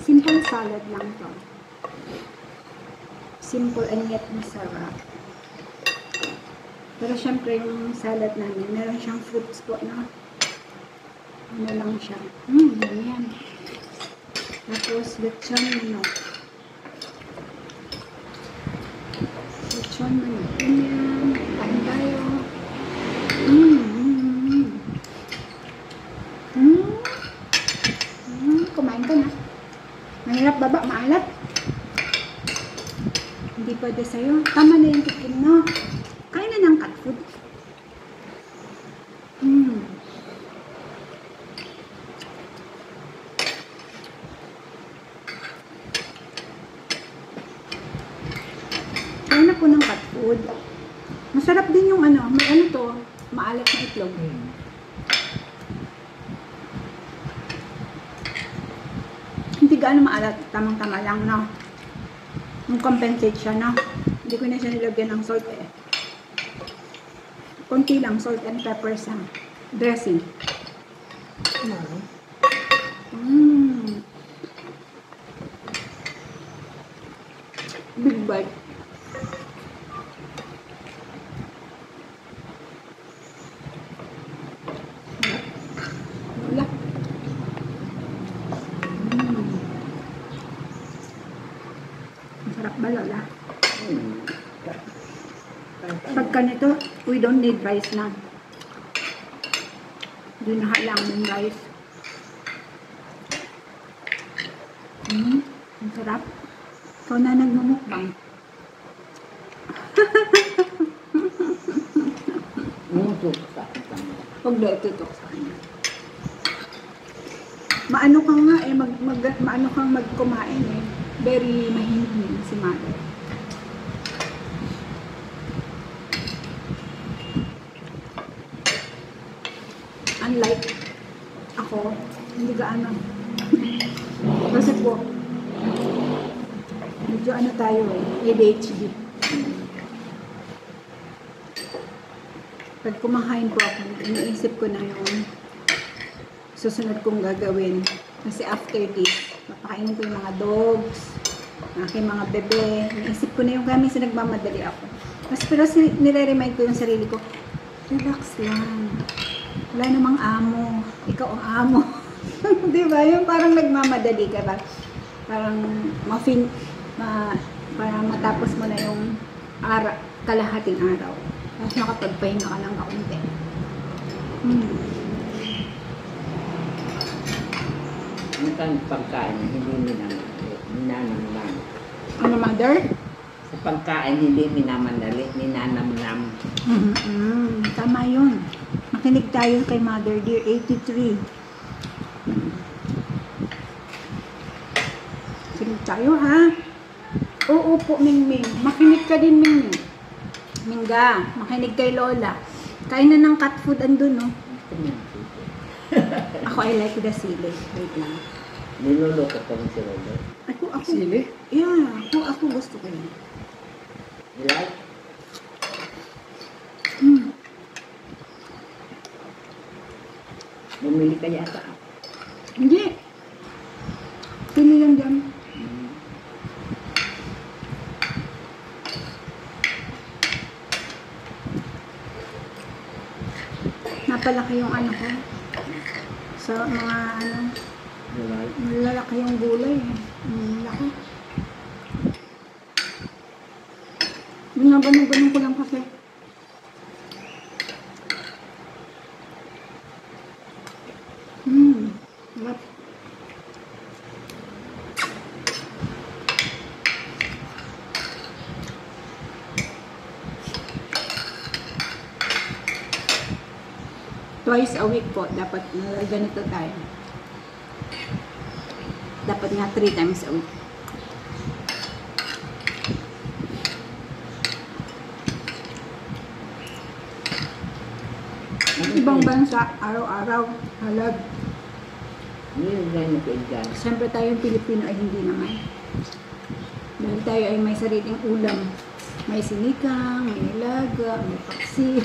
Simple salad lang to. Simple and yet masarap. Pero syempre yung salad namin, meron siyang fruits po na ano lang siya. Yan. Tapos lechon manok. Lechon manok. Yan. Kain tayo. Kumain ka na. Mahirap baba, maalat. Hindi pwede sa'yo. Tama na yung tikim, no? Kain na ng cat food. Kain na po ng cat food. Masarap din yung ano, may ano to, maalat na itlog. Hindi gaano maalat, tamang-tama lang, no? Yung compensate siya, no? Hindi ko na siya nilagyan ng salt eh. Konti lang, salt and pepper sa dressing. Big bite. Wala. Masarap ba, Lola? Pagka nito, we don't need rice na. Hindi na kailangan ng rice. Ang sarap. Ikaw na nagmumukbang. Huwag daw itutok sa kanya. Maano ka nga eh, maano kang magkumain eh. Very mahinig si Mother. Unlike ako, hindi gaano. Kasi po, medyo ano tayo eh, ADHD. Pag kumakain po ako, iniisip ko na yung susunod kong gagawin. Kasi after this, mapakainin ko yung mga dogs, aking mga bebe. Iniisip ko na yung kami nagmamadali ako. Pero nire-remind ko yung sarili ko, relax lang. Wala namang amo. Ikaw ang amo. Diba? Yung parang nagmamadali ka ba? Parang parang matapos mo na yung kalahating araw. Tapos nakapagpahinga ka lang kaunti. Ano kang pagkain na hindi minanamnam? Ano, Mother? Sa pagkain hindi minamadali, minanamnam. Tama yun. Makinig tayo kay Mother Dear 83. Makinig tayo, ha? Oo po, Mingming. Makinig ka din, Mingming. Mingga, makinig kay Lola. Kain na ng cat food andun, no? Ako, I like the sili. Wait lang. Niluluto ko rin si Lola. Ako. Sili? Yeah, ako gusto ko yun. You like? Bumili ka yata. Hindi. Pili lang dyan. Napalaki yung ano ko. Sa mga ano, You like? malalaki yung gulay. Malaki. Binabanong-banong ko lang kasi. Sarap. Twice a week po, dapat ganito tayo. Dapat nga 3 times a week. Ibang bansa, araw-araw, halag. Hindi yung gano'n ko dyan. Siyempre tayong Pilipino ay hindi naman. Dahil tayo ay may sariling ulam. May sinikang, may nilaga, may paksi.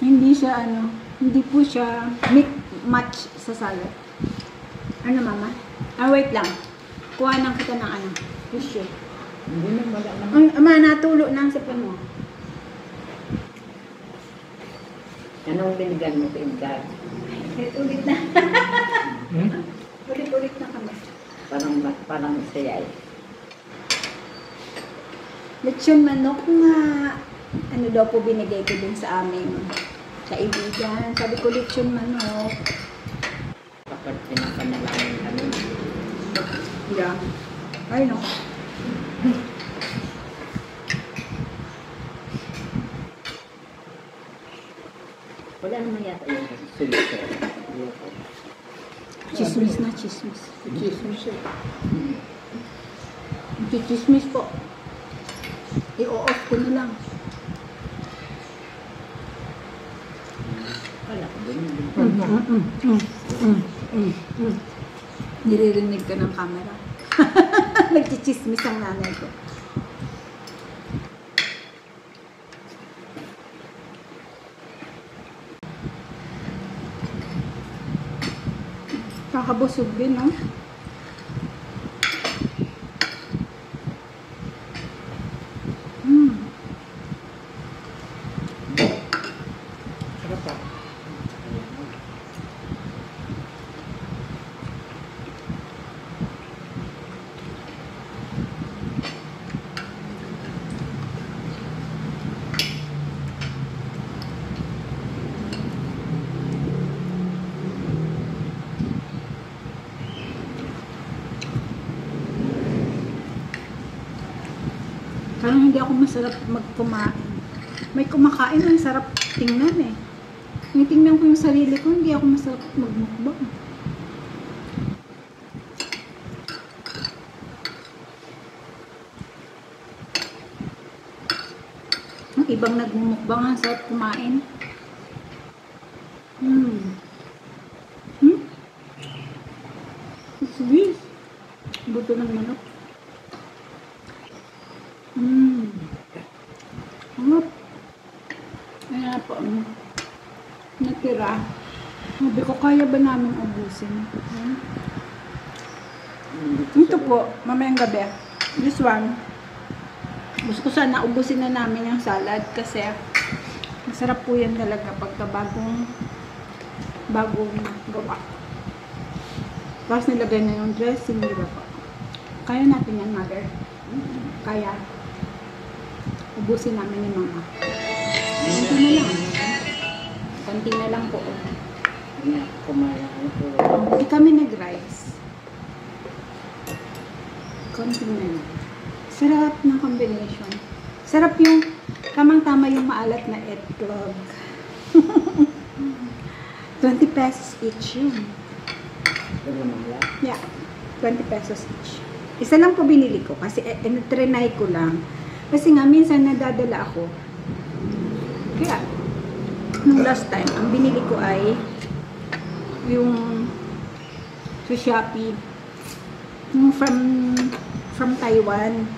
Hindi siya hindi po siya match sa salad. Ano, Mama? Ah, wait lang. Kuha nang kita ng ano. Tissue. Hindi na, wala naman. Ay, ama, natulo na ang sipon mo. Anong binigyan mo kay Edgar? Ulit na. Ulit na kami. Parang saya eh. Lechon manok nga, ano daw po binigay ko dun sa aming kaibigan. Sabi ko, lechon manok. Kapag pinapanalangin kami. Yeah. Ay, no. Wala naman yata yung suluso. Chismis na, chismis. Chismis siya. Chismis po. I-off ko na lang. Wala ko din. Niririnig ka ng camera. Nagchichismis ang nanay ko. Kakabusog din, no? Sarap pa. Parang hindi ako masarap magkumain. May kumakain, ang sarap tingnan eh. May tingnan ko yung sarili ko, hindi ako masarap magmukbang. Ang ibang nagmumukbang, ang sarap kumain. Sweet. Buto ng manok. Harap. Kaya po, natira. Sabi ko, kaya ba namin ubusin? Ito po, mamayang gabi. This one. Gusto ko sana ubusin na namin yung salad kasi masarap po yan talaga pagka bagong gawa. Tapos nilagay na yung dressing, di ba po? Kaya natin yan, mother. Kaya. Ubusin namin ni mama. Konti na lang. Konti na lang po. Hindi kami nag-rice. Konti na lang. Sarap ng combination. Sarap yung, tamang-tama yung maalat na eggnog. 20 pesos each yun. Yeah. 20 pesos each. Isa lang po binili ko kasi trinay ko lang. Kasi nga, minsan nadadala ako. Kaya, nung last time, ang binili ko ay yung sa Shopee. Yung from Taiwan.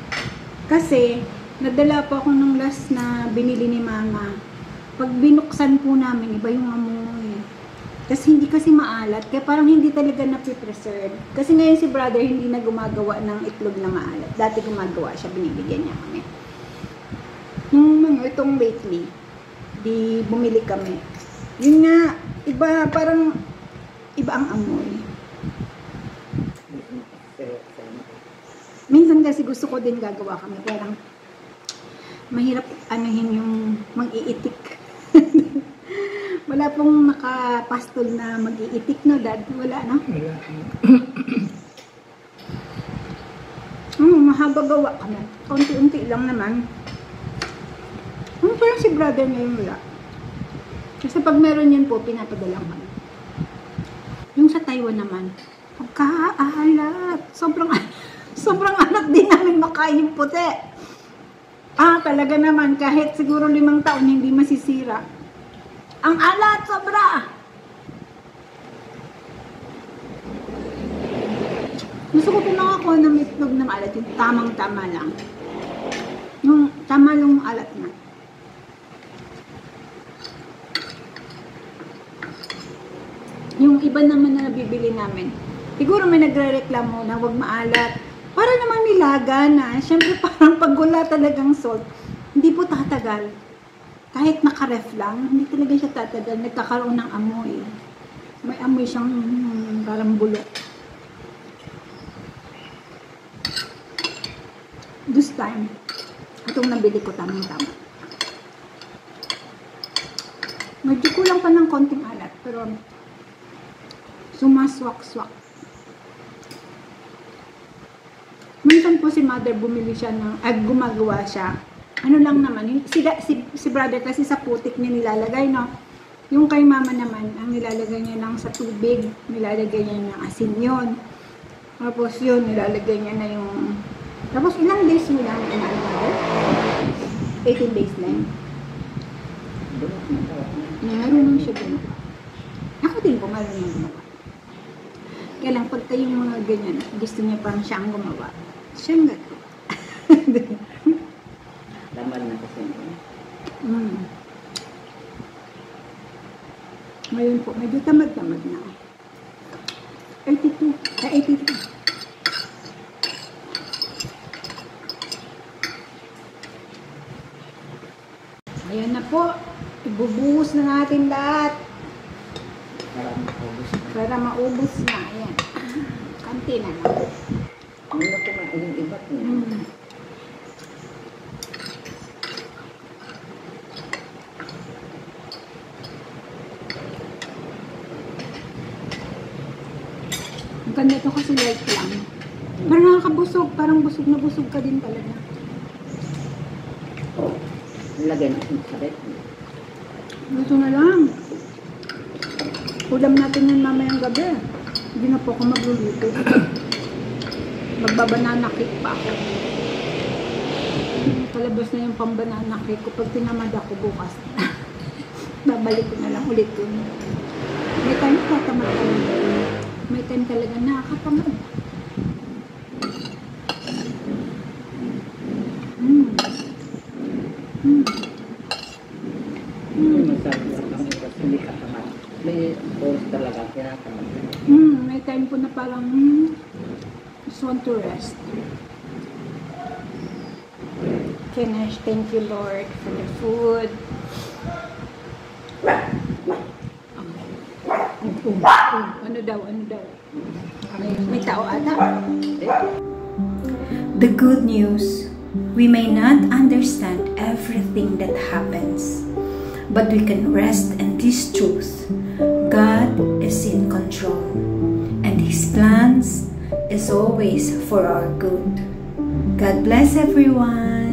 Kasi, nadala po ako nung last na binili ni mama. Pag binuksan po namin, iba yung amoy. Kasi hindi kasi maalat. Kaya parang hindi talaga na-preserve. Kasi ngayon si brother hindi na gumagawa ng itlog na maalat. Dati gumagawa siya, binibigyan niya kami. Itong lately, di bumili kami. Yun nga, iba, parang iba ang amoy. Minsan kasi gusto ko din gagawa kami. Parang mahirap anuhin yung mag-iitik. Wala pong nakapastol na mag-iitik, no, Dad? Wala, no? Wala. Mahaba gawa kami. Unti-unti lang naman. Parang si brother ngayon wala. Kasi pag meron yan po, pinapadala kami. Yung sa Taiwan naman, pagkaalat. Sobrang alat din namin makain yung puti. Talaga naman, kahit siguro 5 taon, hindi masisira. Ang alat, sobra! Gusto ko po nakakuha ng itlog na maalat, yung tamang-tama lang. Yung tama lang yung alat na. Yung iba naman na nabibili namin, Siguro may nagre-reklamo na huwag maalat. Para naman nilaga na. Siyempre parang pag wala talagang salt, hindi po tatagal. Kahit naka-ref lang, hindi talaga siya tatagal. Nagkakaroon ng amoy. May amoy siyang parang bulok. This time, itong nabili ko tamang-tama. Medyo kulang pa ng konting alat, pero sumaswak-swak. Minsan po si mother bumili siya ng, gumagawa siya. Ano lang naman, si brother kasi sa putik niya nilalagay, no? Yung kay mama naman, ang nilalagay niya lang sa tubig, nilalagay niya ng asin yun. Tapos yun, nilalagay niya na yung... Tapos ilang days mo lang inaalala? 18 days lang. Marunong siya din. Ako din po marunong gumawa. Kaya lang pagka yung mga ganyan, gusto niya parang siya ang gumawa. Siya ang gato. Laman na kasi. Ngayon po, medyo tamad-tamad na. 82. 83. Ayan na po. Ibubuhos na natin lahat. Para maubos na. Ayan. Kanti na lang. Ano na kumain yung iba't niya? Ang ganda ito kasi light lang. Parang nakakabusog. Parang busog na busog ka din talaga. Lagay natin sa red. Ito na lang. Ulam natin yan mamayang gabi. Hindi na po ako magluluto. Magbabanana cake pa ako. Palabas na yung pambanana cake ko. Pag tinamad ako bukas, babalik ko na lang ulit yun. May time tatamad talaga. May time talaga nakakatamad. Hindi ka tamad. May oras talaga tinatamad. May time po na parang just want to rest. Finish. Thank you, Lord, for the food. Ano daw? May tao ata. The good news, we may not understand everything that happens, but we can rest in this truth. God is in control, and His plans is always for our good. God bless everyone.